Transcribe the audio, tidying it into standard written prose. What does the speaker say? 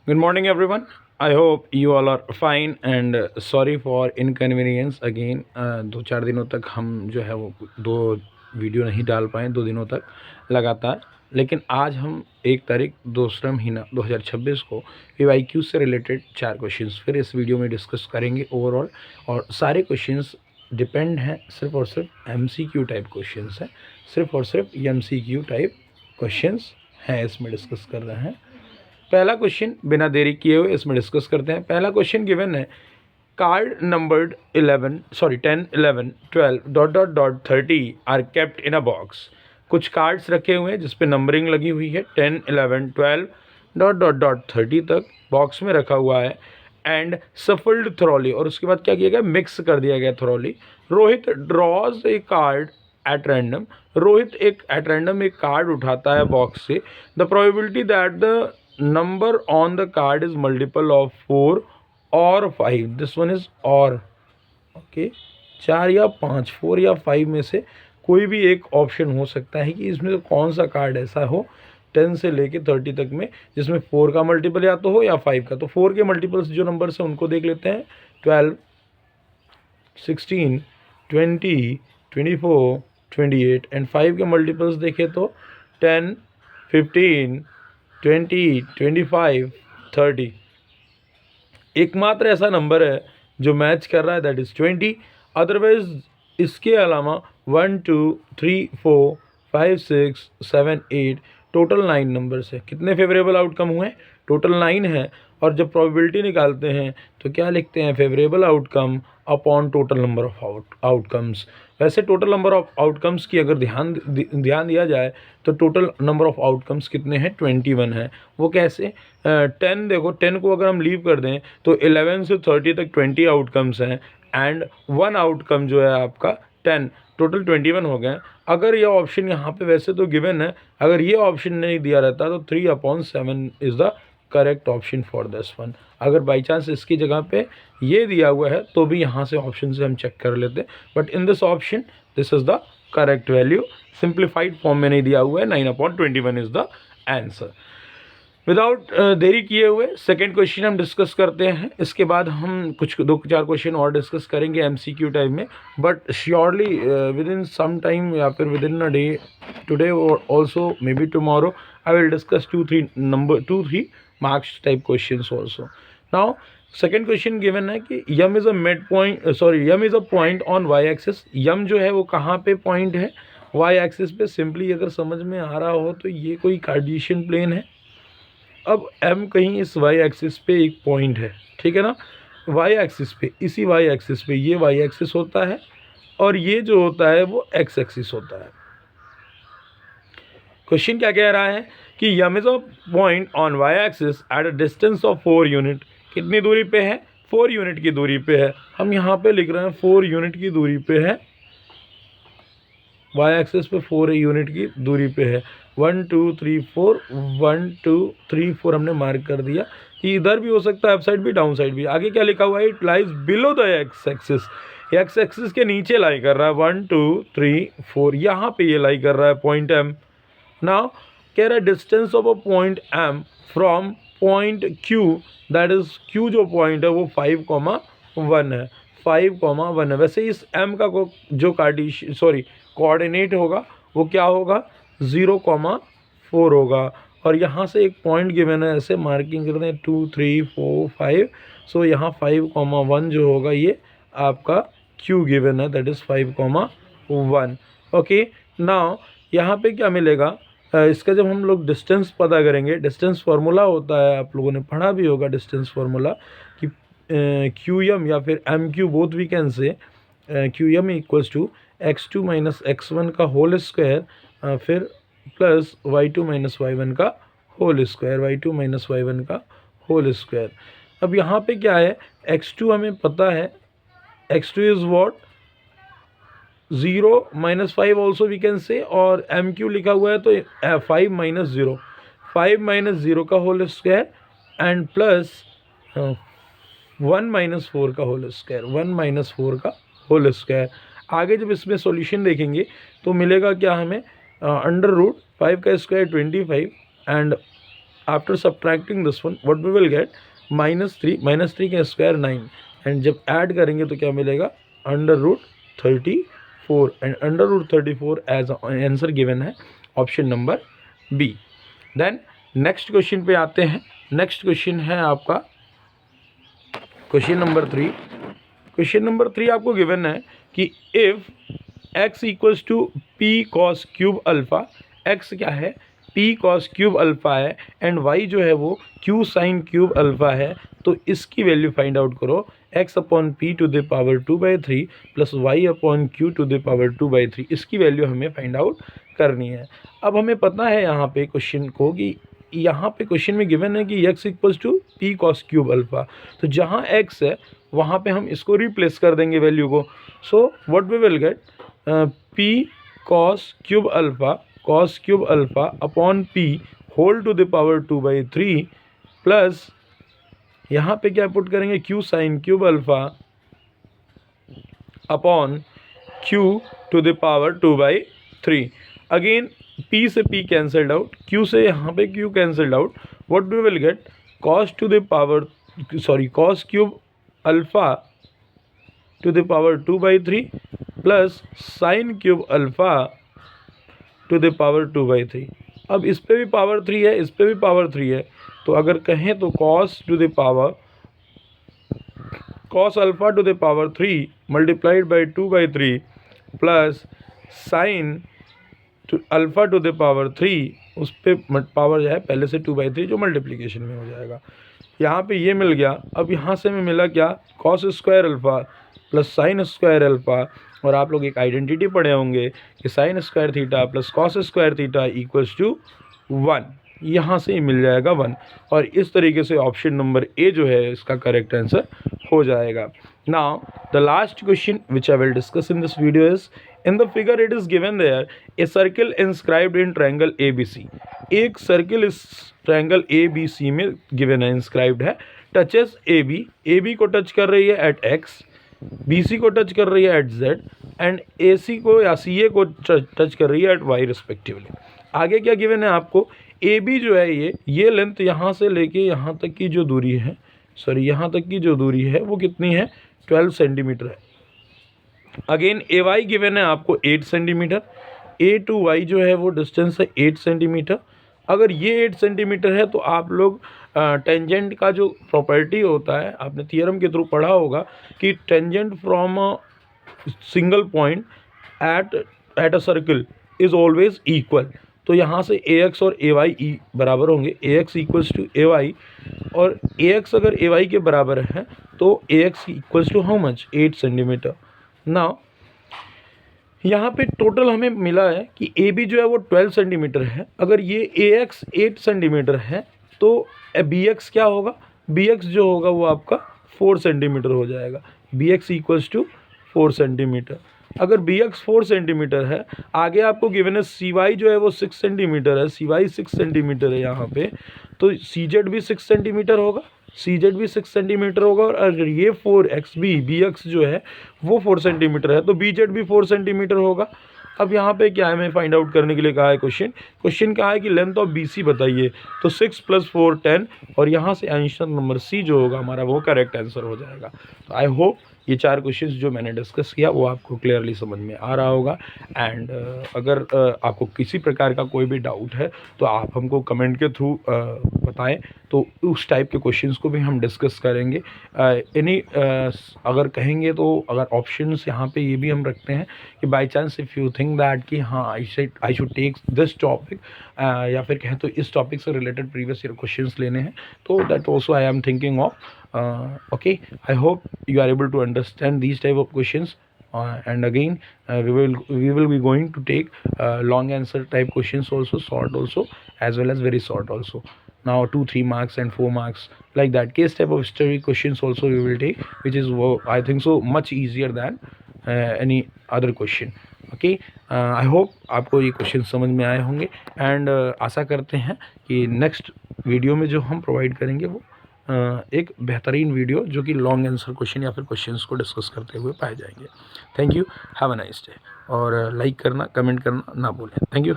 Good morning, everyone. I hope you all are fine and sorry for inconvenience again. 2-4 दिनों तक हम जो है वो दो वीडियो नहीं डाल पाए 2 दिनों तक लगातार। लेकिन आज हम 1 तारीख दूसरा महीना 2026 को PYQ से रिलेटेड 4 क्वेश्चंस फिर इस वीडियो में डिस्कस करेंगे ओवरऑल। और सारे क्वेश्चंस डिपेंड हैं सिर्फ और सिर्फ MCQ टाइप क्वेश्चंस हैं, सिर्फ और सिर्फ MCQ टाइप क्वेश्चंस हैं इसमें डिस्कस कर रहे हैं। पहला क्वेश्चन बिना देरी किए हुए इसमें डिस्कस करते हैं। पहला क्वेश्चन गिवन है, card numbered 10, 11, 12 dot dot dot 30 are kept in a box. कुछ कार्ड्स रखे हुए हैं जिस पे नंबरिंग लगी हुई है 10, 11, 12 डॉट डॉट डॉट 30 तक बॉक्स में रखा हुआ है। एंड सफल्ड थ्रॉली, और उसके बाद क्या किया गया, मिक्स कर दिया गया thoroughly. Rohit draws a card at random. Rohit at random एक कार्ड उठाता है बॉक्स से। The probability that the number on the card is multiple of 4 or 5. This one is or. Okay, 4 या 5, 4 या 5 में से कोई भी एक ऑप्शन हो सकता है कि इसमें कौन सा कार्ड ऐसा हो 10 से लेके 30 तक में जिसमें 4 का मल्टीपल या तो हो या 5 का। तो 4 के मल्टीपल्स जो नंबर्स हैं उनको देख लेते हैं, 12, 16, 20, 24, 28। एंड 5 के मल्टीपल्स देखें तो 10, 15, 20, 25, 30। एकमात्र ऐसा नंबर है जो मैच कर रहा है, दैट इज़ 20। अदरवाइज इसके अलावा 1, 2, 3, 4, 5, 6, 7, 8 टोटल 9 नंबर्स है। कितने फेवरेबल आउटकम हुए? टोटल 9 है। और जब प्रोबेबिलिटी निकालते हैं तो क्या लिखते हैं, favourable outcome upon total number of outcomes. वैसे टोटल नंबर ऑफ आउटकम्स की अगर ध्यान दिया जाए तो टोटल नंबर ऑफ आउटकम्स कितने हैं, 21 है। वो कैसे? 10 देखो, 10 को अगर हम लीव कर दें तो 11 से 30 तक 20 आउटकम्स हैं एंड 1 आउटकम जो है आपका 10, टोटल 21 हो गए। अगर ये ऑप्शन यहाँ पे वैसे तो गिवन है, अगर ये ऑप्शन नहीं दिया रहता तो 3/7 is the correct option for this one. अगर बाई चांस इसकी जगह पे ये दिया हुआ है तो भी यहाँ से ऑप्शन से हम चेक कर लेते, but in this option this is the correct value. Simplified form में नहीं दिया हुआ है, 9/21 इज़ द आंसर। विदाउट देरी किए हुए सेकेंड क्वेश्चन हम डिस्कस करते हैं। इसके बाद हम कुछ 2-4 क्वेश्चन और डिस्कस करेंगे MCQ टाइप में, but surely within some time या फिर within a day, today और also may be tomorrow, I will discuss 2-3 marks type questions also. Now second question given है कि यम is a point on Y axis. यम जो है वो कहाँ पे पॉइंट है, वाई एक्सिस पे। सिंपली अगर समझ में आ रहा हो तो ये कोई कार्टेशियन प्लेन है। अब m कहीं इस y एक्सिस पे एक पॉइंट है, ठीक है ना, y एक्सिस पे, इसी y एक्सिस पे ये y एक्सिस होता है और ये जो होता है वो x एक्सिस होता है। क्वेश्चन क्या कह रहा है कि m is a point on y axis at a distance of 4 unit. कितनी दूरी पे है? 4 यूनिट की दूरी पे है। हम यहाँ पे लिख रहे हैं 4 यूनिट की दूरी पे है, y एक्सिस पे 4 यूनिट की दूरी पे है। 1, 2, 3, 4, 1, 2, 3, 4 हमने मार्क कर दिया कि इधर भी हो सकता है, अप साइड भी, डाउन साइड भी। आगे क्या लिखा हुआ है, it lies below the x axis. X axis के नीचे लाई कर रहा है, 1, 2, 3, 4 यहाँ पे ये लाई कर रहा है पॉइंट M। नाउ कह रहा है distance of a point M from point Q, that is Q जो पॉइंट है वो 5,1 है, 5,1 है। वैसे इस M का जो कोऑर्डिनेट होगा वो क्या होगा, 0,4 होगा। और यहाँ से एक पॉइंट गिवन है, ऐसे मार्किंग कर दें 2, 3, 4, 5। सो यहाँ 5,1 जो होगा ये आपका Q गिवन है, दैट इज़ 5,1। ओके, नाउ यहाँ पे क्या मिलेगा, इसका जब हम लोग डिस्टेंस पता करेंगे, डिस्टेंस फार्मूला होता है, आप लोगों ने पढ़ा भी होगा डिस्टेंस फार्मूला कि QM या फिर MQ both we can say, QM equals to x2 minus x1 का होल स्क्वायर फिर प्लस y2 माइनस y1 का whole square, y2 minus y1 का होल स्क्वायर। अब यहाँ पे क्या है, x2 हमें पता है, x2 is what, 0 minus 5 also we can say, और MQ लिखा हुआ है तो 5 माइनस 0, 5 माइनस 0 का whole square and plus 1 minus 4 का होल स्क्वायर, 1 माइनस 4 का होल स्क्वायर। आगे जब इसमें सॉल्यूशन देखेंगे तो मिलेगा क्या हमें, अंडर रूट 5 का square 25 and after subtracting this one what we will get -3 का स्क्वायर 9 एंड जब ऐड करेंगे तो क्या मिलेगा √34 एंड √34 एज आंसर गिवन है option number B. Then next question पे आते हैं। नेक्स्ट क्वेश्चन है आपका क्वेश्चन नंबर 3। क्वेश्चन नंबर 3 आपको गिवन है कि if x equals to p cos cube alpha, x क्या है p कॉस क्यूब अल्फ़ा है एंड y जो है वो q साइन क्यूब अल्फ़ा है, तो इसकी वैल्यू फाइंड आउट करो x upon p to the power 2/3 प्लस y upon q to the power 2/3, इसकी वैल्यू हमें फाइंड आउट करनी है। अब हमें पता है यहाँ पे क्वेश्चन को कि यहाँ पे क्वेश्चन में गिवन है कि x equals to p cos cube alpha, तो जहाँ x है वहाँ पे हम इसको रिप्लेस कर देंगे वैल्यू को। So what we will get p cos cube alpha upon p whole to the power 2/3 plus यहाँ पे क्या पुट करेंगे q sine cube alpha upon q to the power 2/3। Again p से p कैंसल्ड आउट, q से यहाँ पे q cancelled out, what we will get cos cube alpha to the power 2/3 plus sine cube alpha to the power 2/3। अब इस पे भी power 3 है, इस पे भी पावर 3 है, तो अगर कहें तो cos alpha to the power 3 multiplied by 2/3 plus sine alpha to the power 3, उस पर पावर जो है पहले से 2/3 जो मल्टीप्लिकेशन में हो जाएगा। यहाँ पे ये मिल गया। अब यहाँ से हमें मिला क्या cos square alpha plus sine square alpha, और आप लोग एक आइडेंटिटी पढ़े होंगे कि sine square theta plus cos square theta equals to 1, यहाँ से ही मिल जाएगा 1, और इस तरीके से ऑप्शन नंबर ए जो है इसका करेक्ट आंसर हो जाएगा। Now the last question which I will discuss in this video is in the figure it is given there a circle inscribed in triangle ABC। एक सर्किल इस triangle ABC में गिवन है, इंस्क्राइब्ड है, touches AB को touch कर रही है एट x, BC को टच कर रही है एट z एंड AC को या CA को टच कर रही है एट y रिस्पेक्टिवली। आगे क्या गिवन है आपको, AB जो है ये लेंथ यहाँ से लेके यहाँ तक की जो दूरी है, यहाँ तक की जो दूरी है वो कितनी है 12 सेंटीमीटर है। अगेन AY गिवन है आपको 8 सेंटीमीटर, A टू Y जो है वो डिस्टेंस है 8 सेंटीमीटर। अगर ये 8 सेंटीमीटर है तो आप लोग टेंजेंट का जो प्रॉपर्टी होता है आपने थियरम के थ्रू पढ़ा होगा कि tangent from a single point at a circle is always equal. तो यहाँ से AX और AY बराबर होंगे, AX इक्वल्स टू AY, और AX अगर AY के बराबर है तो AX equals to how much 8 centimetre. Now यहाँ पे टोटल हमें मिला है कि AB जो है वो 12 सेंटीमीटर है, अगर ये AX 8 सेंटीमीटर है तो BX क्या होगा, BX जो होगा वो आपका 4 सेंटीमीटर हो जाएगा, BX इक्वल्स टू 4 सेंटीमीटर। अगर BX 4 सेंटीमीटर है, आगे आपको गिवन है CY जो है वो 6 सेंटीमीटर है, CY 6 सेंटीमीटर है यहाँ पे, तो CZ भी 6 सेंटीमीटर होगा, CZ भी 6 सेंटीमीटर होगा, और अगर ये 4XB BX जो है वो 4 सेंटीमीटर है तो BZ भी 4 सेंटीमीटर होगा। अब यहाँ पे क्या है, हमें फाइंड आउट करने के लिए कहा है क्वेश्चन कहा है कि लेंथ ऑफ BC बताइए, तो 6 + 4 10, और यहाँ से आंसर नंबर C जो होगा हमारा वो करेक्ट आंसर हो जाएगा। तो आई होप ये 4 क्वेश्चंस जो मैंने डिस्कस किया वो आपको क्लियरली समझ में आ रहा होगा। एंड अगर आपको किसी प्रकार का कोई भी डाउट है तो आप हमको कमेंट के थ्रू बताएं, तो उस टाइप के क्वेश्चंस को भी हम डिस्कस करेंगे। अगर कहेंगे तो अगर ऑप्शंस यहाँ पे ये भी हम रखते हैं कि by chance if you think that कि हाँ I should take this topic, या फिर कहें तो इस टॉपिक से रिलेटेड प्रीवियस ईयर क्वेश्चंस लेने हैं, तो that also I am thinking of. Okay, I hope you are able to understand these type of questions, and again we will be going to take long answer type questions also, short also, as well as very short also. Now 2-3 marks and 4 marks like that case type of study questions also we will take, which is I think so much easier than any other question. Okay, I hope आपको ये question समझ में आए होंगे, and आशा करते हैं कि next video में जो हम प्रोवाइड करेंगे वो एक बेहतरीन वीडियो जो कि लॉन्ग आंसर क्वेश्चन या फिर क्वेश्चंस को डिस्कस करते हुए पाए जाएंगे। Thank you, have a nice day, और लाइक करना, कमेंट करना ना भूलें। Thank you.